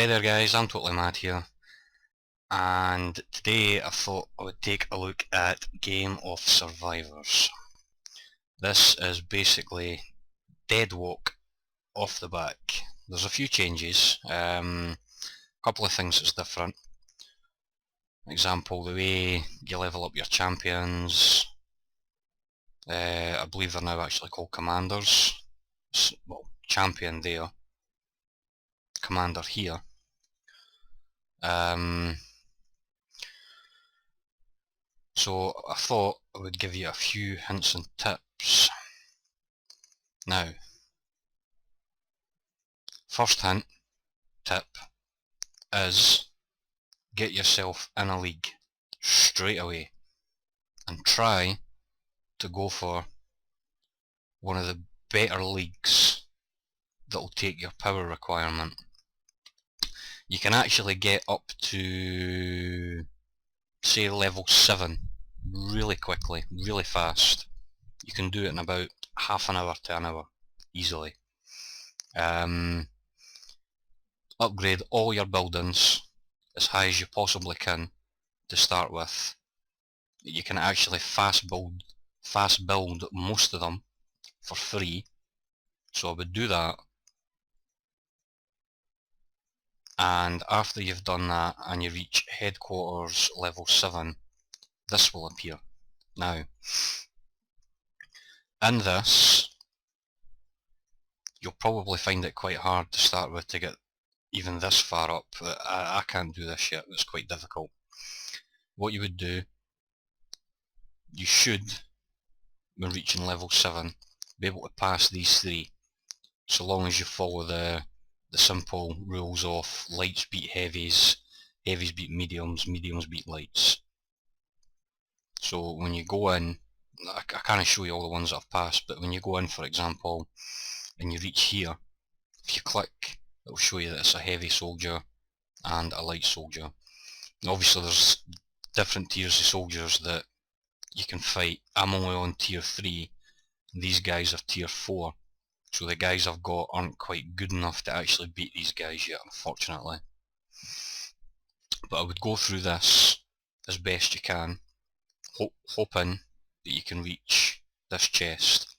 Hey there guys, I'm Totally Mad here, and today I thought I would take a look at Game of Survivors. This is basically Dead Walk off the back. There's a few changes, a couple of things that's different. Example, the way you level up your champions. I believe they're now actually called commanders. Well, champion there, commander here. So I thought I would give you a few hints and tips. Now, first hint, tip, is get yourself in a league straight away and try to go for one of the better leagues that will take your power requirement. You can actually get up to, say, level 7 really quickly, really fast. You can do it in about half an hour to an hour, easily. Upgrade all your buildings as high as you possibly can to start with. You can actually fast build most of them for free, so I would do that. And after you've done that and you reach headquarters level 7, this will appear. Now, in this, you'll probably find it quite hard to start with to get even this far up. I can't do this yet, it's quite difficult. What you would do, you should, when reaching level 7, be able to pass these 3, so long as you follow the simple rules of lights beat heavies, heavies beat mediums, mediums beat lights. So when you go in, I can't show you all the ones that I've passed, but when you go in, for example, and you reach here, if you click, it'll show you that it's a heavy soldier and a light soldier. And obviously there's different tiers of soldiers that you can fight. I'm only on tier 3, and these guys are tier 4. So the guys I've got aren't quite good enough to actually beat these guys yet, unfortunately. But I would go through this as best you can, hoping that you can reach this chest.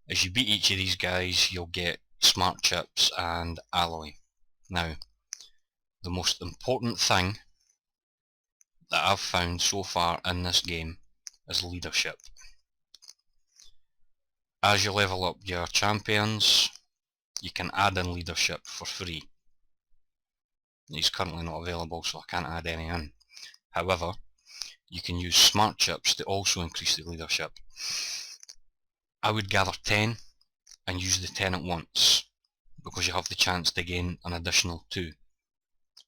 As you beat each of these guys, you'll get smart chips and alloy. Now, the most important thing that I've found so far in this game is leadership. As you level up your champions, you can add in leadership for free. He's currently not available, so I can't add any in. However, you can use smart chips to also increase the leadership. I would gather 10 and use the 10 at once, because you have the chance to gain an additional 2.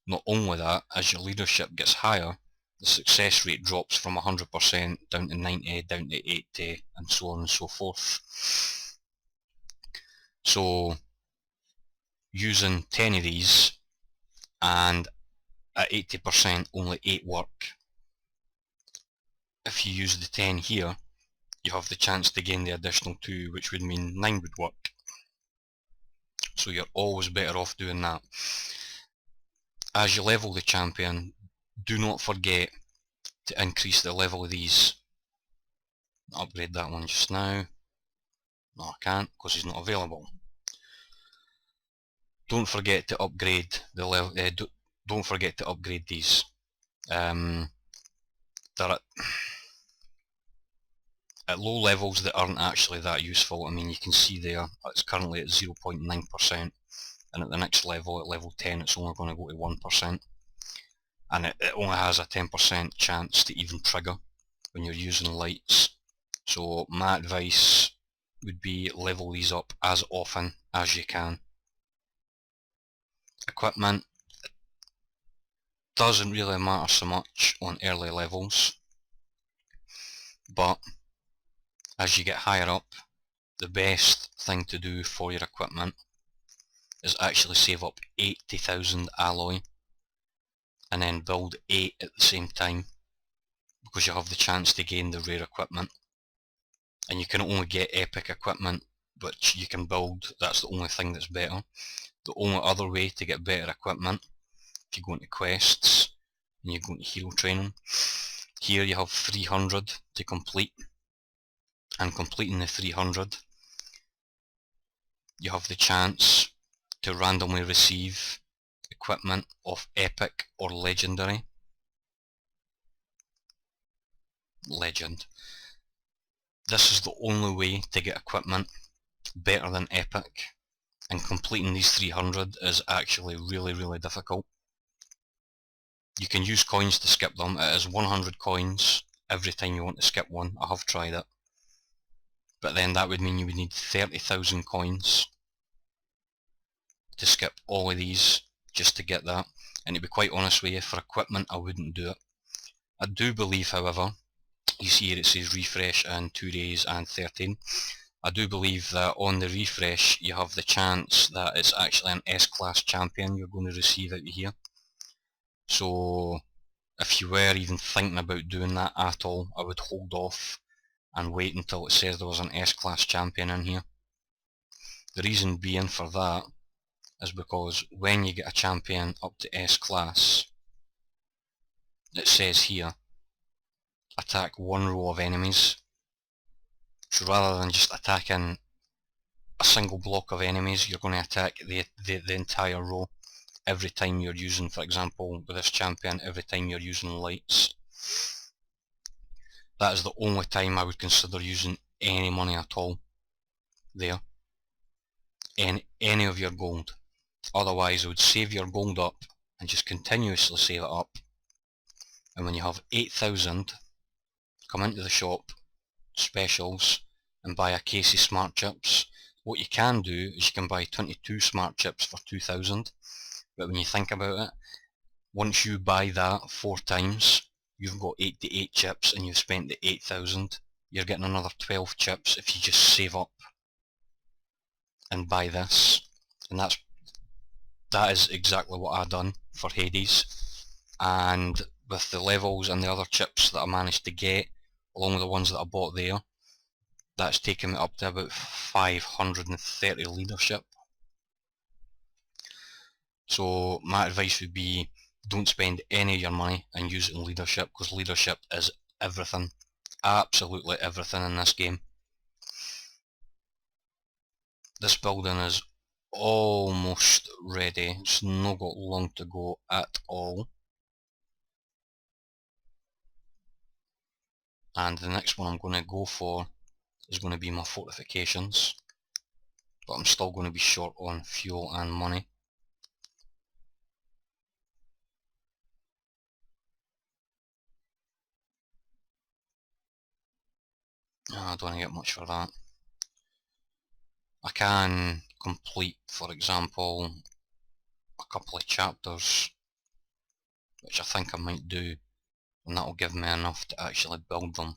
Not only that, as your leadership gets higher, the success rate drops from 100% down to 90, down to 80, and so on and so forth. So, using 10 of these, and at 80% only 8 work. If you use the 10 here, you have the chance to gain the additional 2, which would mean 9 would work. So you're always better off doing that. As you level the champion, do not forget to increase the level of these. I'll upgrade that one just now. No, I can't, because he's not available. Don't forget to upgrade the level. Don't forget to upgrade these. They're at low levels that aren't actually that useful. I mean, you can see there it's currently at 0.9%, and at the next level, at level 10, it's only going to go to 1%, and it only has a 10% chance to even trigger when you're using lights. So my advice would be level these up as often as you can. Equipment doesn't really matter so much on early levels, but as you get higher up, the best thing to do for your equipment is actually save up 80,000 alloy and then build 8 at the same time, because you have the chance to gain the rare equipment. And you can only get epic equipment, which you can build. That's the only thing that's better. The only other way to get better equipment, if you go into quests and you go into hero training, here you have 300 to complete, and completing the 300 you have the chance to randomly receive equipment of epic or legendary. Legend. This is the only way to get equipment better than epic, and completing these 300 is actually really difficult. You can use coins to skip them. It is 100 coins every time you want to skip one. I have tried it. But then that would mean you would need 30,000 coins to skip all of these just to get that. And to be quite honest with you, for equipment I wouldn't do it. I do believe, however, you see here it says refresh and 2 days and 13. I do believe that on the refresh you have the chance that it's actually an S-class champion you're going to receive out of here. So if you were even thinking about doing that at all, I would hold off and wait until it says there was an S-class champion in here. The reason being for that is because when you get a champion up to S-class, it says here, attack one row of enemies. So rather than just attacking a single block of enemies, you're going to attack the entire row every time you're using, for example, with this champion, every time you're using lights. That is the only time I would consider using any money at all there. Any of your gold. Otherwise I would save your gold up and just continuously save it up. And when you have 8,000, come into the shop, specials, and buy a case of smart chips. What you can do is you can buy 22 smart chips for 2,000. But when you think about it, once you buy that 4 times, you've got 88 chips and you've spent the 8,000. You're getting another 12 chips if you just save up and buy this. And that is exactly what I done for Hades. And with the levels and the other chips that I managed to get, along with the ones that I bought there, that's taken me up to about 530 leadership. So my advice would be, don't spend any of your money and use it in leadership, because leadership is everything. Absolutely everything in this game. This building is almost ready. It's not got long to go at all. And the next one I'm going to go for is going to be my fortifications. But I'm still going to be short on fuel and money. I don't get much for that. I can complete, for example, a couple of chapters, which I think I might do, and that will give me enough to actually build them.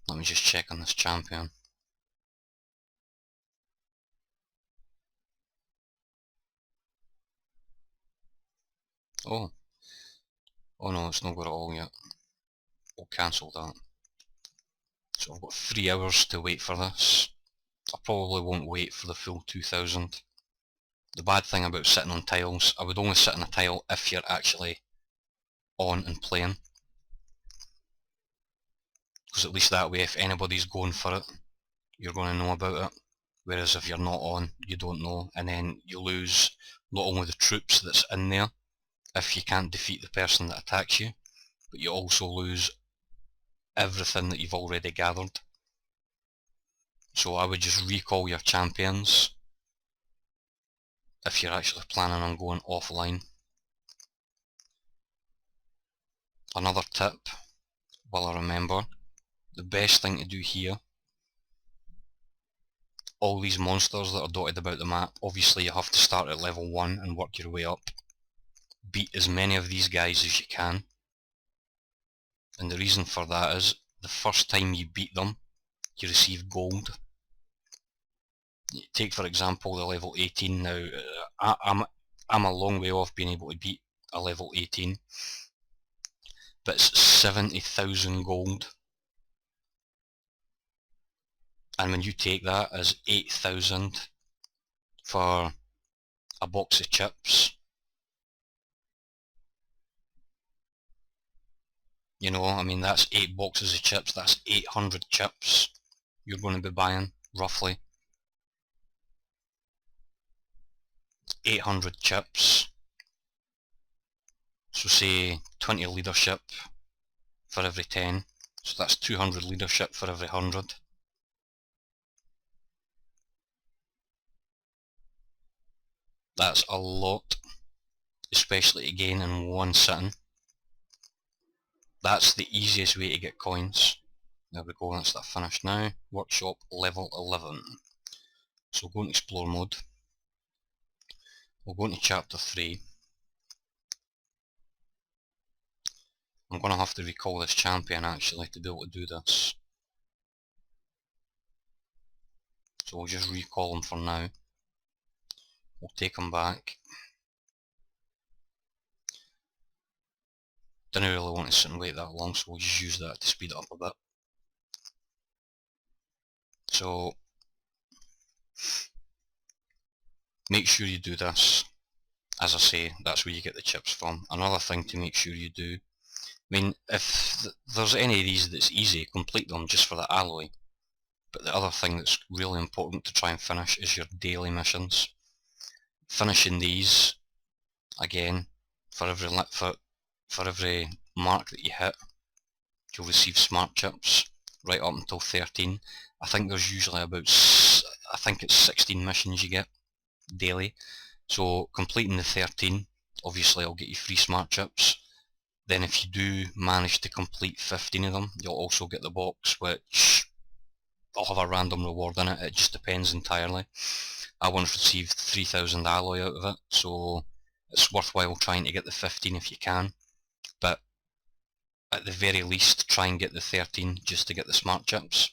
Let me just check on this champion. Oh no, it's not got it all yet. We'll cancel that. So I've got 3 hours to wait for this. I probably won't wait for the full 2,000. The bad thing about sitting on tiles, I would only sit on a tile if you're actually on and playing. Because at least that way, if anybody's going for it, you're going to know about it. Whereas if you're not on, you don't know, and then you lose not only the troops that's in there, if you can't defeat the person that attacks you, but you also lose everything that you've already gathered. So I would just recall your champions if you're actually planning on going offline. Another tip, while I remember, the best thing to do here, all these monsters that are dotted about the map, obviously you have to start at level 1 and work your way up. Beat as many of these guys as you can. And the reason for that is, the first time you beat them, you receive gold. Take for example the level 18 now. I'm a long way off being able to beat a level 18, but it's 70,000 gold. And when you take that as 8,000 for a box of chips. You know, I mean, that's 8 boxes of chips, that's 800 chips you're going to be buying, roughly. 800 chips. So say 20 leadership for every 10. So that's 200 leadership for every 100. That's a lot, especially again in one sitting. That's the easiest way to get coins. There we go, that's that finished now. Workshop level 11. So we'll go into explore mode. We'll go into chapter 3. I'm going to have to recall this champion actually to be able to do this. So we'll just recall him for now. We'll take him back. Didn't really want to sit and wait that long, so we'll just use that to speed it up a bit. So make sure you do this. As I say, that's where you get the chips from. Another thing to make sure you do, I mean, if there's any of these that's easy, complete them just for the alloy. But the other thing that's really important to try and finish is your daily missions. Finishing these, again, for every mark that you hit, you'll receive smart chips right up until 13. I think there's usually about, I think it's 16 missions you get daily. So completing the 13, obviously I'll get you free smart chips. Then if you do manage to complete 15 of them, you'll also get the box, which will have a random reward in it. It just depends entirely. I once received 3000 alloy out of it, so it's worthwhile trying to get the 15 if you can. But at the very least, try and get the 13 just to get the smart chips.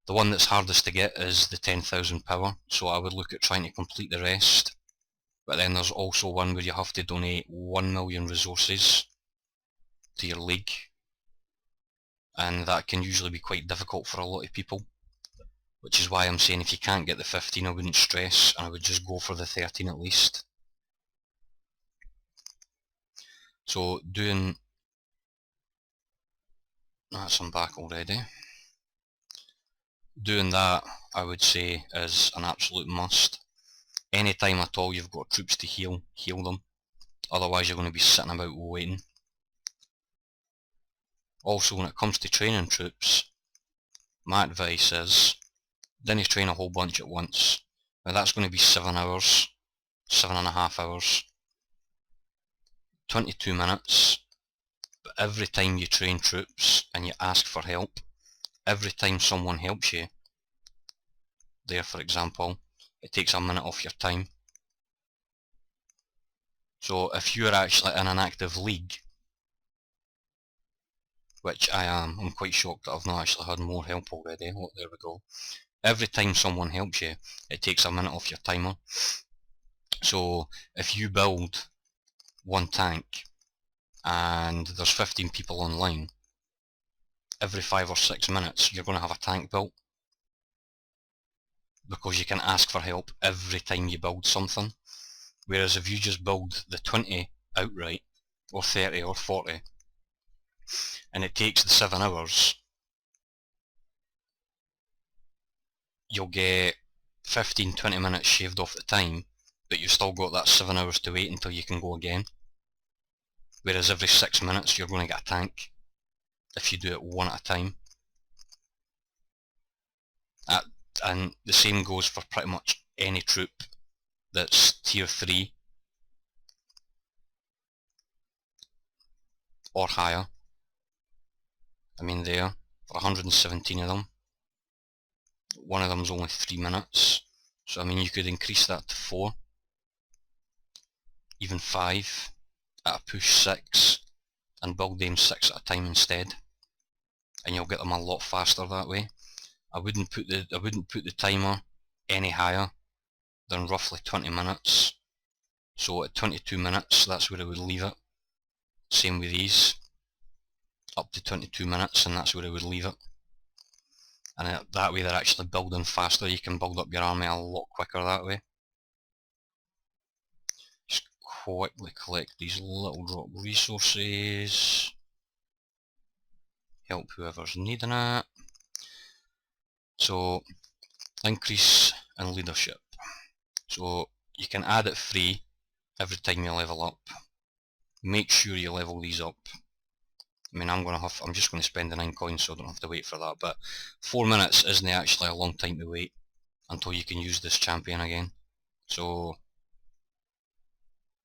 The one that's hardest to get is the 10,000 power, so I would look at trying to complete the rest. But then there's also one where you have to donate 1 million resources to your league, and that can usually be quite difficult for a lot of people, which is why I'm saying if you can't get the 15 I wouldn't stress, and I would just go for the 13 at least. So doing, that's I'm back already. Doing that, I would say, is an absolute must. Anytime at all you've got troops to heal, heal them. Otherwise you're going to be sitting about waiting. Also, when it comes to training troops, my advice is, don't train a whole bunch at once. Now that's going to be 7 hours, 7.5 hours, 22 minutes. But every time you train troops and you ask for help, every time someone helps you, there for example, it takes a minute off your time. So if you're actually in an active league, which I am, I'm quite shocked that I've not actually had more help already. Oh, there we go. Every time someone helps you, it takes a minute off your timer. So if you build one tank and there's 15 people online, every 5 or 6 minutes you're going to have a tank built, because you can ask for help every time you build something. Whereas if you just build the 20 outright, or 30 or 40, and it takes the 7 hours, you'll get 15-20 minutes shaved off the time, but you've still got that 7 hours to wait until you can go again. Whereas every 6 minutes you're going to get a tank, if you do it one at a time. And the same goes for pretty much any troop that's tier 3 or higher. I mean there, for 117 of them, one of them's only 3 minutes, so I mean you could increase that to 4, even 5, at a push 6, and build them 6 at a time instead, and you'll get them a lot faster that way. I wouldn't put the timer any higher than roughly 20 minutes, so at 22 minutes that's where I would leave it. Same with these, up to 22 minutes, and that's where I would leave it. and that way they're actually building faster. You can build up your army a lot quicker that way. Just quickly collect these little drop resources. Help whoever's needing it. So, increase in leadership. So, you can add it free every time you level up. Make sure you level these up. I mean, I'm just going to spend the 9 coins so I don't have to wait for that, but 4 minutes isn't actually a long time to wait until you can use this champion again. So,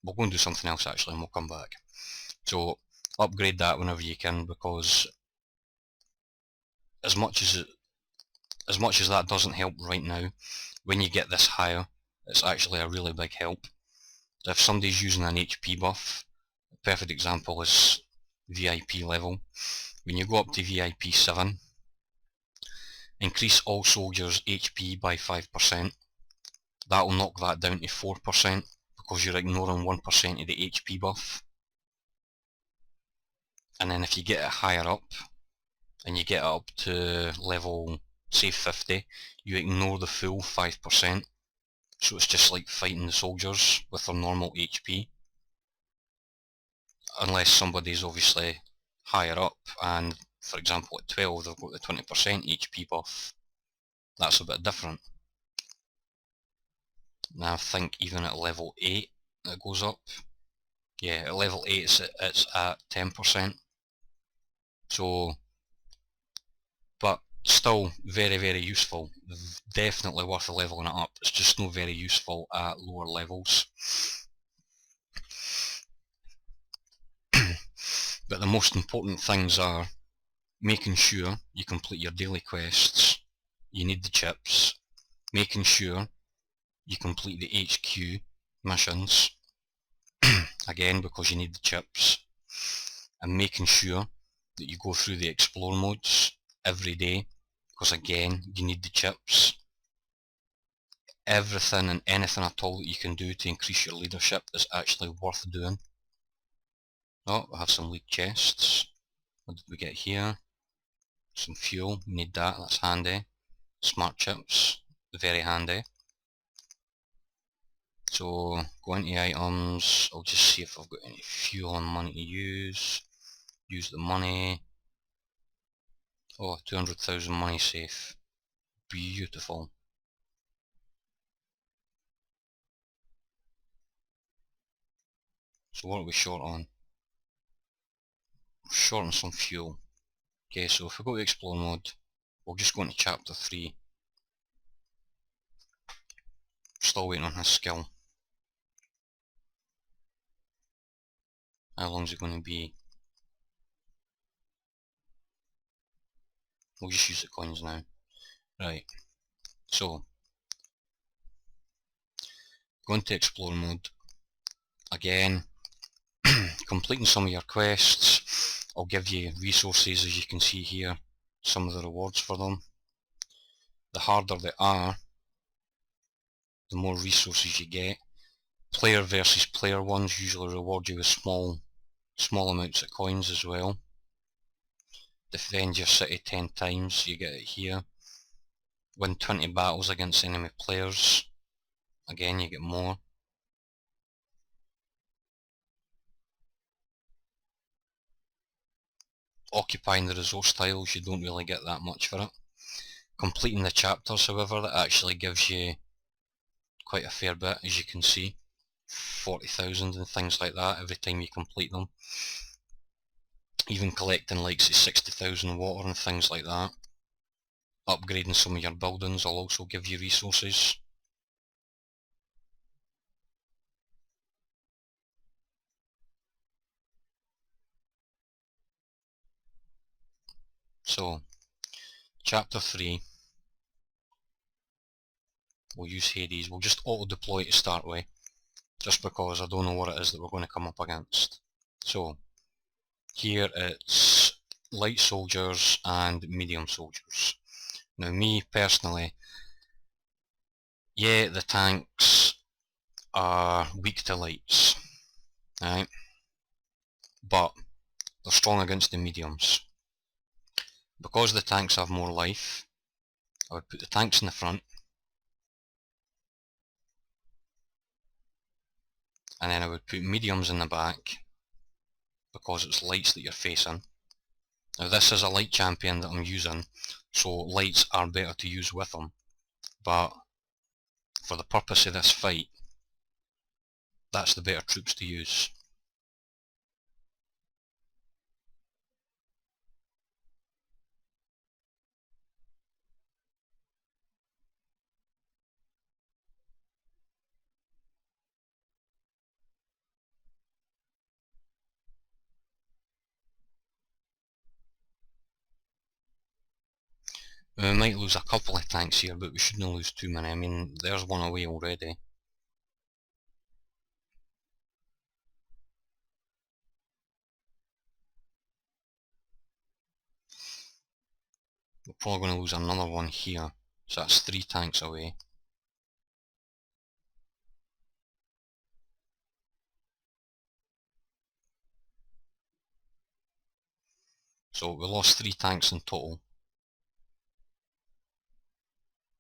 we'll go and do something else actually and we'll come back. So, upgrade that whenever you can, because as much as that doesn't help right now, when you get this higher, it's actually a really big help. If somebody's using an HP buff, a perfect example is VIP level. When you go up to VIP 7, increase all soldiers' HP by 5%. That will knock that down to 4% because you're ignoring 1% of the HP buff. And then if you get it higher up, and you get it up to level, say 50, you ignore the full 5%. So it's just like fighting the soldiers with their normal HP. Unless somebody's obviously higher up, and for example at 12 they've got the 20% HP buff. That's a bit different. Now I think even at level 8 it goes up. Yeah, at level 8 it's at 10%. So, but still very, very useful. Definitely worth leveling it up. It's just not very useful at lower levels. But the most important things are making sure you complete your daily quests. You need the chips. Making sure you complete the HQ missions. Again, because you need the chips. And making sure that you go through the explore modes every day, because again, you need the chips. Everything and anything at all that you can do to increase your leadership is actually worth doing. Oh, we have some league chests. What did we get here? Some fuel, we need that, that's handy. Smart chips, very handy. So, go into items, I'll just see if I've got any fuel and money to use. Use the money. Oh, 200,000 money safe. Beautiful. So what are we short on? We're short on some fuel. Okay, so if we go to explore mode, we'll just go into chapter 3. Still waiting on his skill. How long is it going to be? We'll just use the coins now. Right, so go into explore mode. Again, completing some of your quests. I'll give you resources, as you can see here, some of the rewards for them. The harder they are, the more resources you get. Player versus player ones usually reward you with small amounts of coins as well. Defend your city 10 times, you get it here. Win 20 battles against enemy players, again you get more. Occupying the resource tiles, you don't really get that much for it. Completing the chapters, however, that actually gives you quite a fair bit, as you can see. 40,000 and things like that every time you complete them. Even collecting like say 60,000 water and things like that. Upgrading some of your buildings will also give you resources. So, chapter 3, we'll use Hades. We'll just auto-deploy to start with, just because I don't know what it is that we're going to come up against. So, here it's light soldiers and medium soldiers. Now me personally, yeah, the tanks are weak to lights, right? But they're strong against the mediums. Because the tanks have more life, I would put the tanks in the front, and then I would put mediums in the back, because it's lights that you're facing. Now this is a light champion that I'm using, so lights are better to use with them, but for the purpose of this fight, that's the better troops to use. We might lose a couple of tanks here, but we shouldn't lose too many. I mean, there's one away already. We're probably going to lose another one here, so that's 3 tanks away. So we lost 3 tanks in total,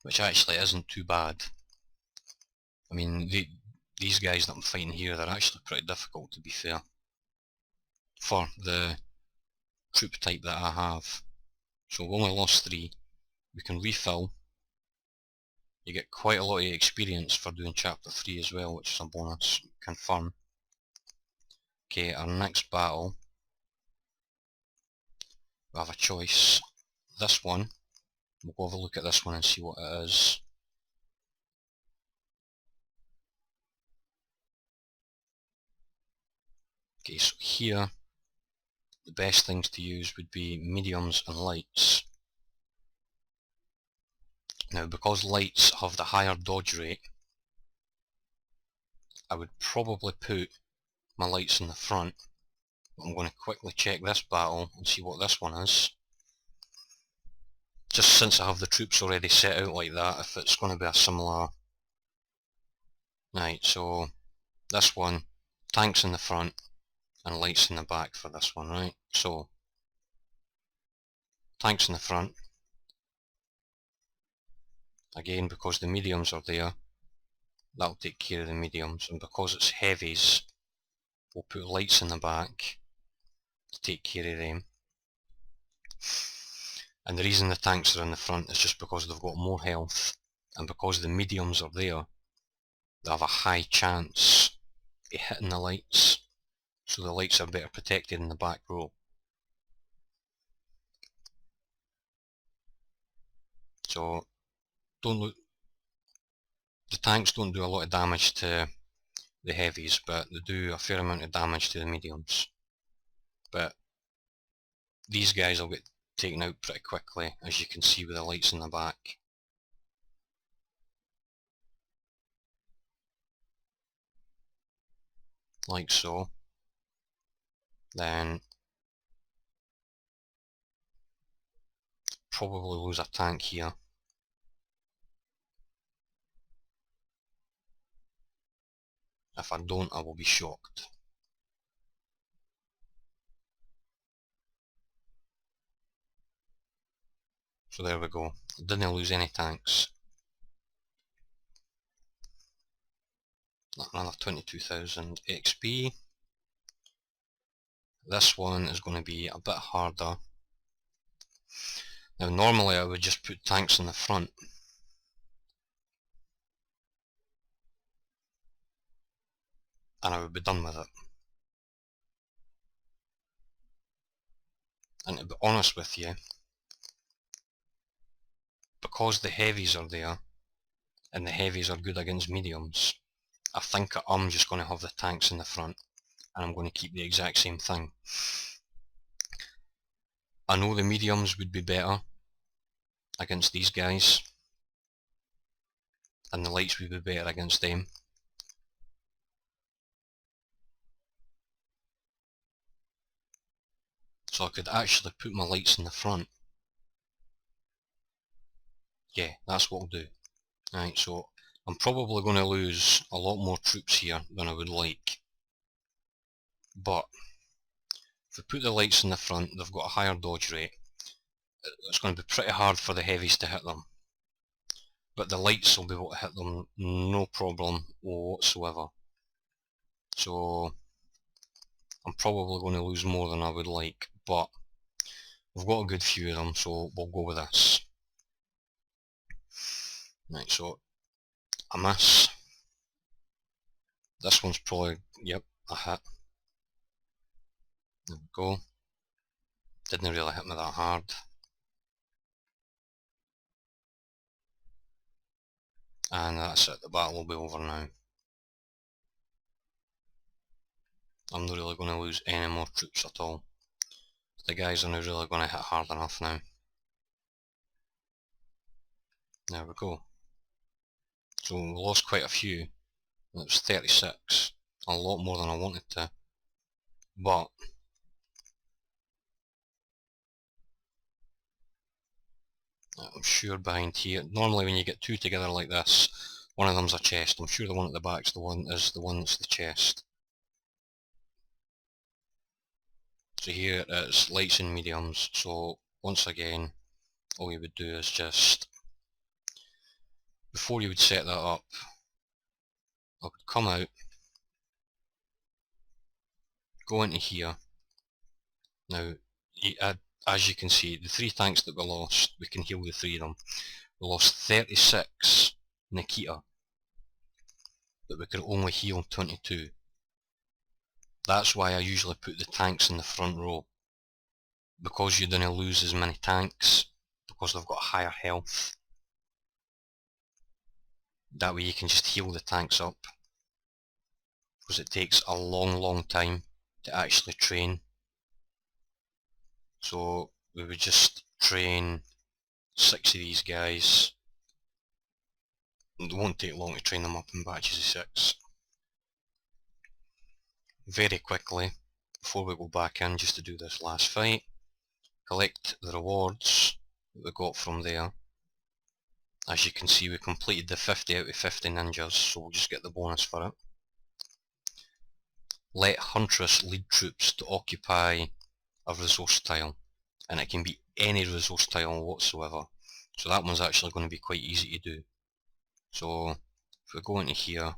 which actually isn't too bad. I mean, these guys that I'm fighting here, they're actually pretty difficult, to be fair, for the troop type that I have. So we've only lost 3. We can refill. You get quite a lot of experience for doing chapter 3 as well, which is a bonus. Confirm. Okay, our next battle, we have a choice. This one, we'll go have a look at this one and see what it is. Okay, so here, the best things to use would be mediums and lights. Now, because lights have the higher dodge rate, I would probably put my lights in the front, but I'm going to quickly check this battle and see what this one is. Just since I have the troops already set out like that, if it's going to be a similar... Right, so this one, tanks in the front and lights in the back for this one, right? So, tanks in the front. Again, because the mediums are there, that'll take care of the mediums, and because it's heavies, we'll put lights in the back to take care of them. And the reason the tanks are in the front is just because they've got more health, and because the mediums are there, they have a high chance of hitting the lights, so the lights are better protected in the back row. So, don't look... The tanks don't do a lot of damage to the heavies, but they do a fair amount of damage to the mediums. But these guys will get taken out pretty quickly, as you can see with the lights in the back. Like so. Then probably lose a tank here. If I don't, I will be shocked. So there we go. Didn't lose any tanks. Another 22,000 XP. This one is going to be a bit harder. Now normally I would just put tanks in the front. And I would be done with it. And to be honest with you, because the heavies are there, and the heavies are good against mediums, I think I'm just going to have the tanks in the front, and I'm going to keep the exact same thing. I know the mediums would be better against these guys, and the lights would be better against them. So I could actually put my lights in the front. Yeah, that's what I'll do. Right, so I'm probably going to lose a lot more troops here than I would like. But if we put the lights in the front, they've got a higher dodge rate. It's going to be pretty hard for the heavies to hit them. but the lights will be able to hit them no problem whatsoever. So I'm probably going to lose more than I would like, but we've got a good few of them, so we'll go with this. Right, so a miss. This one's probably, yep, a hit. There we go. Didn't really hit me that hard. And that's it, the battle will be over now. I'm not really going to lose any more troops at all. The guys are now really going to hit hard enough now. There we go. So we lost quite a few. It was 36. A lot more than I wanted to. But I'm sure behind here, normally when you get two together like this, one of them's a chest. I'm sure the one at the back's the one that's the chest. So here it's lights and mediums. So once again, all you would do is just, before you would set that up, I would come out, go into here. Now, as you can see, the 3 tanks that we lost, we can heal the 3 of them. We lost 36 Nikita, but we could only heal 22. That's why I usually put the tanks in the front row, because you don't lose as many tanks, because they've got higher health. That way you can just heal the tanks up, because it takes a long time to actually train. So we would just train 6 of these guys. It won't take long to train them up in batches of 6. Very quickly, before we go back in just to do this last fight, collect the rewards that we got from there. As you can see, we completed the 50 out of 50 ninjas, so we'll just get the bonus for it. Let Huntress lead troops to occupy a resource tile, and it can be any resource tile whatsoever. So that one's actually going to be quite easy to do. So if we go into here,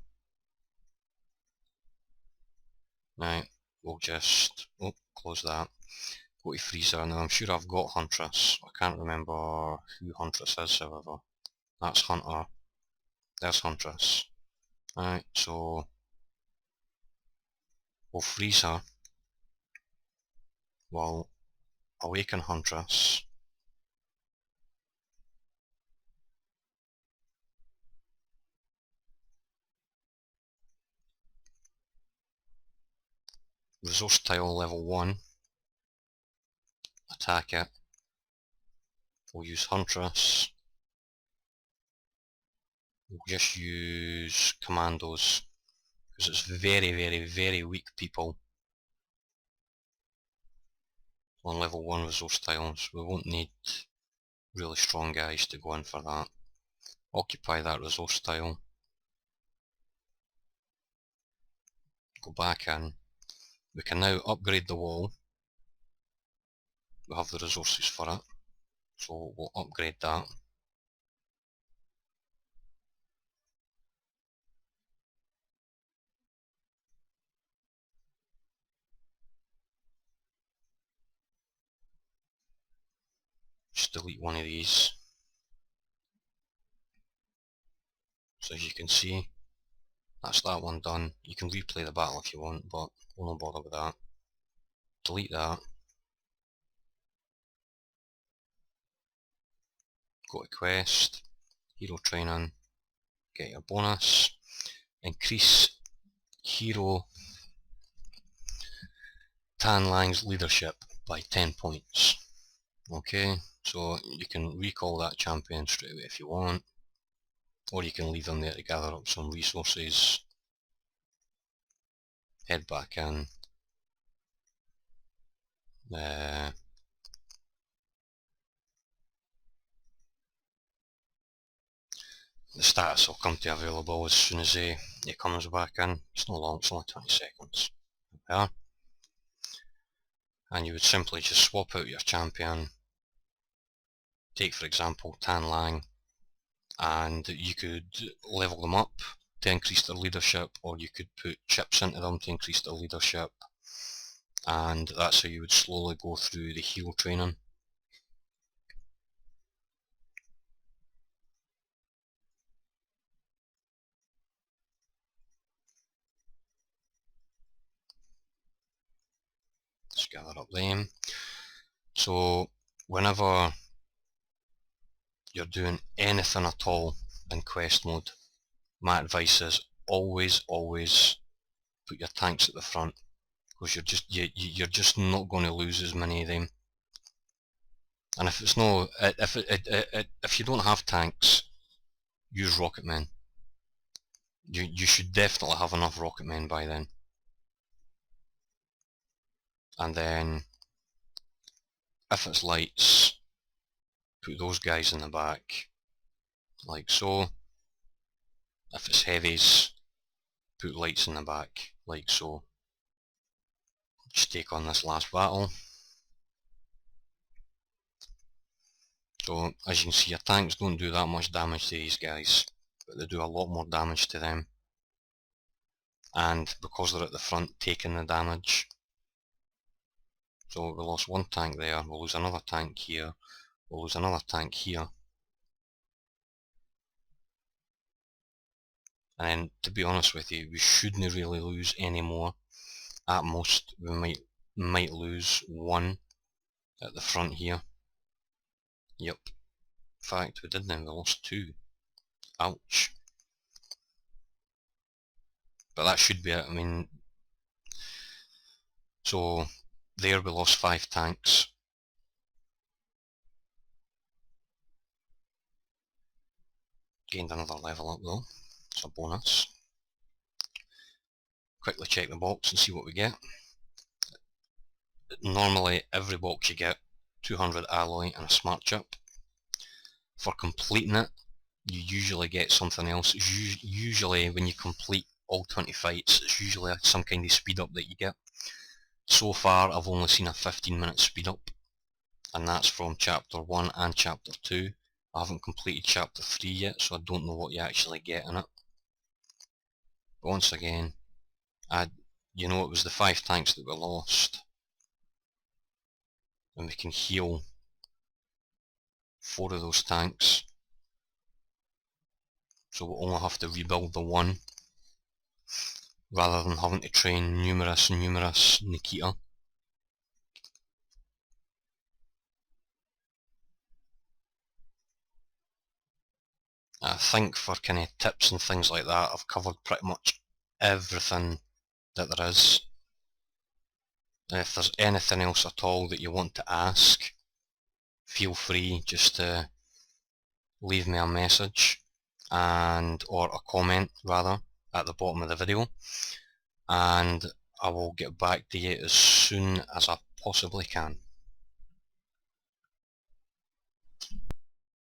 now we'll just close that. Go to Freezer. Now I'm sure I've got Huntress. I can't remember who Huntress is, however. That's Hunter. There's Huntress. Right, so we'll freeze her. We'll awaken Huntress. Resource tile level 1. Attack it. We'll use Huntress. We'll just use Commandos, because it's very weak people on level 1 resource tiles. We won't need really strong guys to go in for that. Occupy that resource tile. Go back in. We can now upgrade the wall. We have the resources for it, so we'll upgrade that. Just delete one of these. So as you can see, that's that one done. You can replay the battle if you want, but we'll not bother with that. Delete that. Go to quest, hero training, get your bonus, increase hero Tan Lang's leadership by 10 points. Okay, so you can recall that champion straight away if you want, or you can leave them there to gather up some resources. Head back in. The status will come to available as soon as it comes back in. It's not long, it's only 20 seconds. There we are. And you would simply just swap out your champion. Take for example Tan Lang, and you could level them up to increase their leadership, or you could put chips into them to increase their leadership, and that's how you would slowly go through the heal training. Let's gather up them. So whenever you're doing anything at all in quest mode, my advice is always put your tanks at the front, because you're just not going to lose as many of them. And if it's no, if you don't have tanks, use rocketmen. You should definitely have enough rocketmen by then. And then if it's lights, put those guys in the back, like so. If it's heavies, put lights in the back, like so. Just take on this last battle. So as you can see, your tanks don't do that much damage to these guys, but they do a lot more damage to them. And because they're at the front taking the damage. So we lost one tank there, we'll lose another tank here, we'll lose another tank here. And then, to be honest with you, we shouldn't really lose any more. At most, we might lose one at the front here. Yep. In fact, we didn't, we lost two. Ouch. But that should be it. I mean, so there we lost 5 tanks. Gained another level up though. It's a bonus. Quickly check the box and see what we get. Normally, every box you get 200 alloy and a smart chip. For completing it, you usually get something else. Usually when you complete all 20 fights, it's usually some kind of speed up that you get. So far I've only seen a 15-minute speed up, and that's from chapter 1 and chapter 2. I haven't completed chapter 3 yet, so I don't know what you actually get in it. But once again, you know, it was the 5 tanks that we lost, and we can heal 4 of those tanks. So we'll only have to rebuild the 1, rather than having to train numerous Nikita. I think for kind of tips and things like that, I've covered pretty much everything that there is. If there's anything else at all that you want to ask, feel free just to leave me a message, or a comment rather, at the bottom of the video, and I will get back to you as soon as I possibly can.